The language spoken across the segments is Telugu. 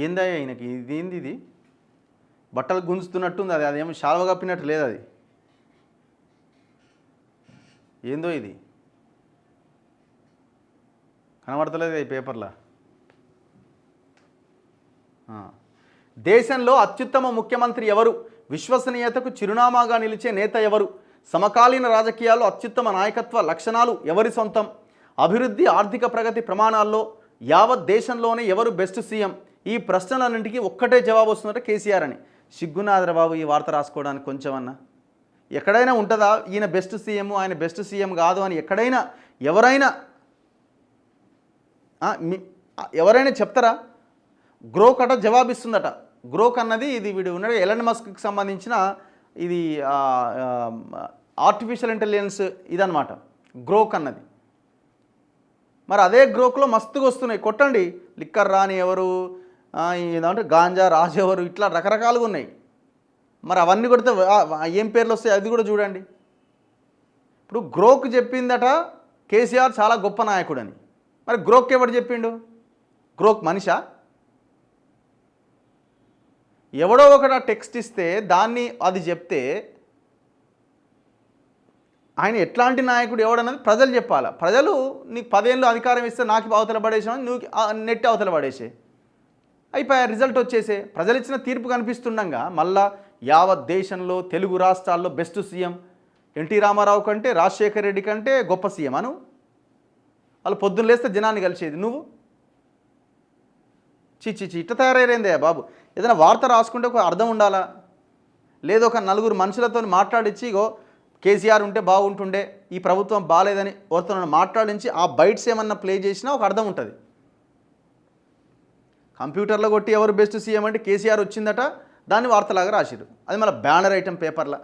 ఏందయ్యా ఈయనకి ఇదేంది ఇది బట్టలు గుంజుతున్నట్టుంది, అదేమో శాలువ కప్పినట్టు లేదు, అది ఏందో ఇది కనబడతలేదు ఈ పేపర్లో. దేశంలో అత్యుత్తమ ముఖ్యమంత్రి ఎవరు? విశ్వసనీయతకు చిరునామాగా నిలిచే నేత ఎవరు? సమకాలీన రాజకీయాల్లో అత్యుత్తమ నాయకత్వ లక్షణాలు ఎవరి సొంతం? అభివృద్ధి ఆర్థిక ప్రగతి ప్రమాణాల్లో యావత్ దేశంలోనే ఎవరు బెస్ట్ సీఎం? ఈ ప్రశ్నలన్నింటికీ ఒక్కటే జవాబు వస్తుందంటే కేసీఆర్ అని. సిగ్గునాదర బాబు ఈ వార్త రాసుకోవడానికి కొంచెమన్నా. ఎక్కడైనా ఉంటుందా ఈయన బెస్ట్ సీఎం ఆయన బెస్ట్ సీఎం కాదు అని? ఎక్కడైనా ఎవరైనా చెప్తారా? గ్రోక్ అట జవాబిస్తుందట. గ్రోక్ అన్నది ఇది వీడు ఉన్నాడు ఎలన్ మస్క్కి సంబంధించిన ఇది ఆర్టిఫిషియల్ ఇంటెలిజెన్స్ ఇదనమాట గ్రోక్ అన్నది. మరి అదే గ్రోక్లో మస్తుగా వస్తున్నాయి, కొట్టండి. లిక్కర్ రాని ఎవరు, ఏదంటే గాంజా రాజు ఎవరు, ఇట్లా రకరకాలుగా ఉన్నాయి. మరి అవన్నీ కొడితే ఏం పేర్లు వస్తాయి అది కూడా చూడండి. ఇప్పుడు గ్రోక్ చెప్పిందట కేసీఆర్ చాలా గొప్ప నాయకుడని. మరి గ్రోక్ ఎవడు చెప్పిండు? గ్రోక్ మనిషా? ఎవడో ఒకట టెక్స్ట్ ఇస్తే దాన్ని అది చెప్తే ఆయన ఎట్లాంటి నాయకుడు ఎవడన్నది ప్రజలు చెప్పాలి. ప్రజలు నీకు 10 ఏళ్ళు అధికారం ఇస్తే నాకు అవతల పడేసామని నువ్వు నెట్ అవతల పడేసే అయిపోయా, రిజల్ట్ వచ్చేసే. ప్రజలు ఇచ్చిన తీర్పు కనిపిస్తుండగా మళ్ళా యావత్ దేశంలో తెలుగు రాష్ట్రాల్లో బెస్ట్ సీఎం ఎన్టీ రామారావు కంటే రాజశేఖర రెడ్డి కంటే గొప్ప సీఎం అను. వాళ్ళు పొద్దున్న లేస్తే జనాన్ని కలిసేది నువ్వు. చిచ్చి ఇట్ట తయారైందే బాబు. ఏదైనా వార్త రాసుకుంటే ఒక అర్థం ఉండాలా? లేదు ఒక నలుగురు మనుషులతో మాట్లాడించి ఇగో కేసీఆర్ ఉంటే బాగుంటుండే, ఈ ప్రభుత్వం బాగాలేదని ఎవరితో మాట్లాడించి ఆ బైట్స్ ఏమన్నా ప్లే చేసినా ఒక అర్థం ఉంటుంది. కంప్యూటర్లో కొట్టి ఎవరు బెస్ట్ సీఎం అంటే కేసీఆర్ వచ్చిందట, దాన్ని వార్తలాగా రాసిరు. అది మళ్ళీ బ్యానర్ ఐటమ్ పేపర్లా.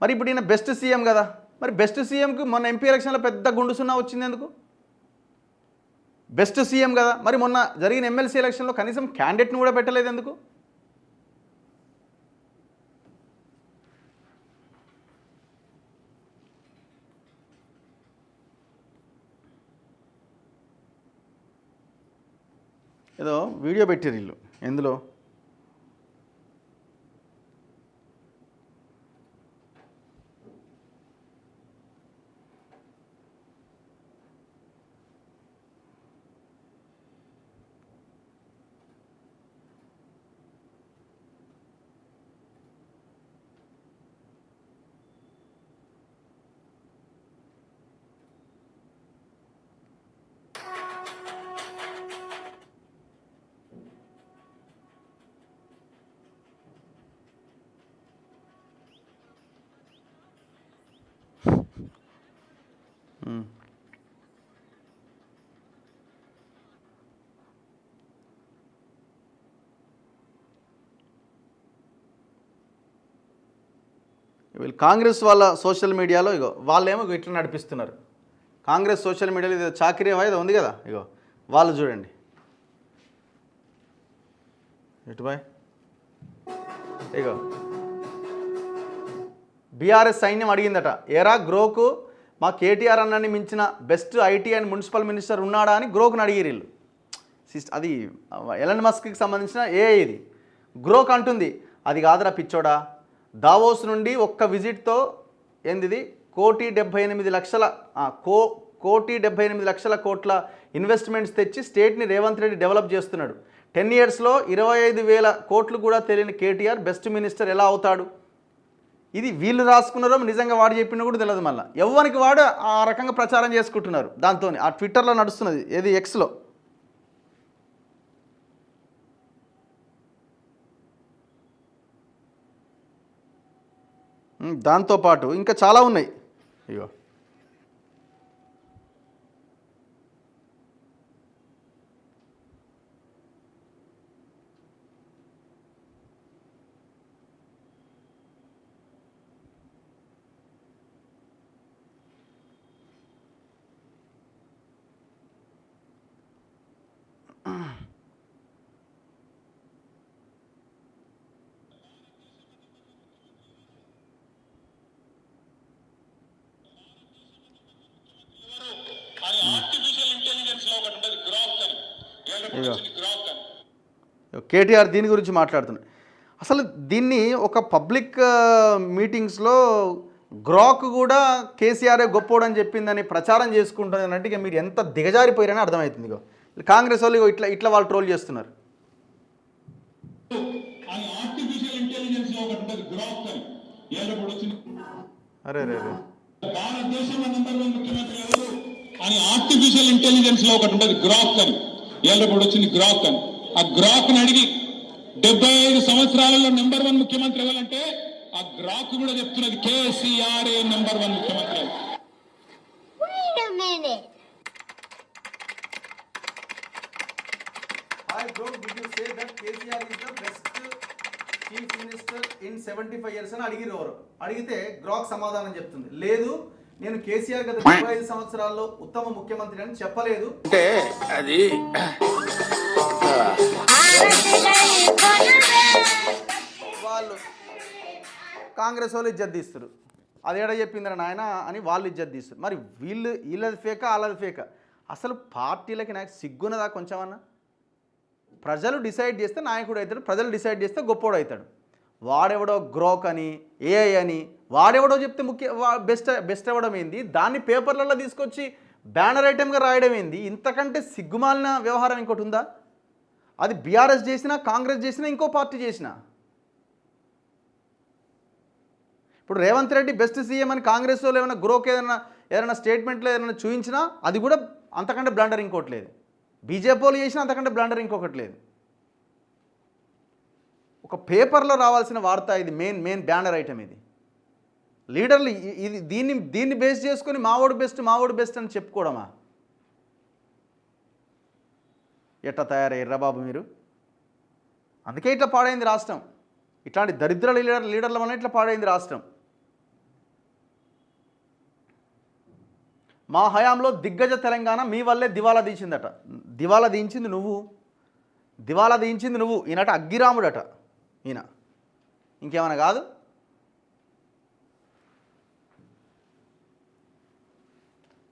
మరి ఇప్పుడు ఈయన బెస్ట్ సీఎం కదా, మరి బెస్ట్ సీఎంకి మొన్న ఎంపీ ఎలక్షన్లో పెద్ద గుండు సున్నా వచ్చింది ఎందుకు? బెస్ట్ సీఎం కదా, మరి మొన్న జరిగిన ఎమ్మెల్సీ ఎలక్షన్లో కనీసం క్యాండిడేట్ని కూడా పెట్టలేదు ఎందుకు? ఏదో వీడియో పెట్టారు వీళ్ళు. ఎందులో? వీళ్ళు కాంగ్రెస్ వాళ్ళ సోషల్ మీడియాలో ఇగో వాళ్ళేమో ఇట్లా నడిపిస్తున్నారు. కాంగ్రెస్ సోషల్ మీడియాలో ఇది చాకరీ ఏదో ఉంది కదా, ఇగో వాళ్ళు చూడండి. ఎటు బాయ్ ఇగో బీఆర్ఎస్ సైన్యం అడిగిందట, ఏరా గ్రోకు మా కేటీఆర్ అన్నని మించిన best IT and municipal minister ఉన్నాడా అని గ్రోక్ని అడిగిరు వీళ్ళు. అది ఎలన్ మస్క్కి సంబంధించిన ఇది. గ్రోక్ అంటుంది, అది కాదురా పిచ్చోడా, దావోస్ నుండి ఒక్క విజిట్తో ఏంది కోటి 78 లక్షల కోట్ల ఇన్వెస్ట్మెంట్స్ తెచ్చి స్టేట్ని రేవంత్ రెడ్డి డెవలప్ చేస్తున్నాడు. 10 yearsలో 25,000 కోట్లు కూడా తెలియని కేటీఆర్ బెస్ట్ మినిస్టర్ ఎలా అవుతాడు? ఇది వీళ్ళు రాసుకున్నారో నిజంగా వాడు చెప్పినా కూడా తెలియదు. మళ్ళీ ఎవరికి వాడు ఆ రకంగా ప్రచారం చేసుకుంటున్నారు. దాంతో ఆ ట్విట్టర్లో నడుస్తున్నది, ఏది ఎక్స్లో. దాంతోపాటు ఇంకా చాలా ఉన్నాయి. ఇగో ఇగో కేటీఆర్ దీని గురించి మాట్లాడుతున్నాడు. అసలు దీన్ని ఒక పబ్లిక్ మీటింగ్స్లో గ్రాక్ కూడా కేసీఆరే గొప్పోడని చెప్పిందని ప్రచారం చేసుకుంటుంది అన్నట్టు ఇక మీరు ఎంత దిగజారిపోయారని అర్థమవుతుంది. ఇగో కాంగ్రెస్ వాళ్ళు ఇట్లా ఇట్లా వాళ్ళు ట్రోల్ చేస్తున్నారు. అరే రే భారతదేశంలో నెంబర్ 1 ముఖ్యమంత్రి ఎవరు అని ఆర్టిఫిషియల్ ఇంటెలిజెన్స్ లో ఒకటి ఉంటుంది గ్రాక్ అని. ఏళ్ళప్పుడు వచ్చింది గ్రాక్ అని. ఆ గ్రాక్ ని అడిగి 75 సంవత్సరాలలో నెంబర్ 1 ముఖ్యమంత్రి ఎవరంటే ఆ గ్రాక్ కూడా చెప్తున్నది కేసీఆర్ నెంబర్ 1 ముఖ్యమంత్రి అని. Hi bro, did you say that KCR is the best chief minister in 75 years అని అడిగిరు ఎవరు. అడిగితే గ్రాక్ సమాధానం చెప్తుంది, లేదు నేను కేసీఆర్ గత 25 సంవత్సరాల్లో ఉత్తమ ముఖ్యమంత్రి అని చెప్పలేదు. అంటే అది వాళ్ళు కాంగ్రెస్ వాళ్ళు ఇజ్జత్ తీస్తారు. అదేడా చెప్పిందిరా నాయన అని వాళ్ళు ఇజ్జత్ తీస్తారు. మరి వీళ్ళది ఫేక వాళ్ళది ఫేక. అసలు పార్టీలకి నాకు సిగ్గున్నదా కొంచెమన్నా? ప్రజలు డిసైడ్ చేస్తే నాయకుడు అవుతాడు, ప్రజలు డిసైడ్ చేస్తే గొప్పోడు అవుతాడు. వాడెవడో గ్రోక్ అని ఏఐ అని వాడెవడో చెప్తే బెస్ట్ అవ్వడం ఏంది? దాన్ని పేపర్లలో తీసుకొచ్చి బ్యానర్ ఐటెంగా రాయడం ఏంది? ఇంతకంటే సిగ్గుమాలిన వ్యవహారం ఇంకోటి ఉందా? అది బీఆర్ఎస్ చేసినా కాంగ్రెస్ చేసినా ఇంకో పార్టీ చేసినా. ఇప్పుడు రేవంత్ రెడ్డి బెస్ట్ సీఎం అని కాంగ్రెస్ వాళ్ళు ఏమైనా గ్రోక్ ఏదైనా స్టేట్మెంట్లో ఏదైనా చూపించినా అది కూడా అంతకంటే బ్లండర్ ఇంకోటి లేదు. బీజేపీ వాళ్ళు చేసినా అంతకంటే బ్లండర్ ఇంకొకటి లేదు. ఒక పేపర్లో రావాల్సిన వార్త ఇది, మెయిన్ బ్యానర్ ఐటమ్ ఇది. లీడర్లు ఇది దీన్ని బేస్ చేసుకొని మావోడు బెస్ట్ అని చెప్పుకోవడమా? ఎట్లా తయారయ్యారా బాబు మీరు? అందుకే ఇట్లా పాడైంది రాష్ట్రం. ఇట్లాంటి దరిద్ర లీడర్ల వల్ల ఇట్లా పాడైంది రాష్ట్రం. మా హయాంలో దిగ్గజ తెలంగాణ మీ వల్లే దివాలా తీసిందట. దివాలా తీయించింది నువ్వు. ఈయనట అగ్గిరాముడట. ఈయన ఇంకేమైనా కాదు.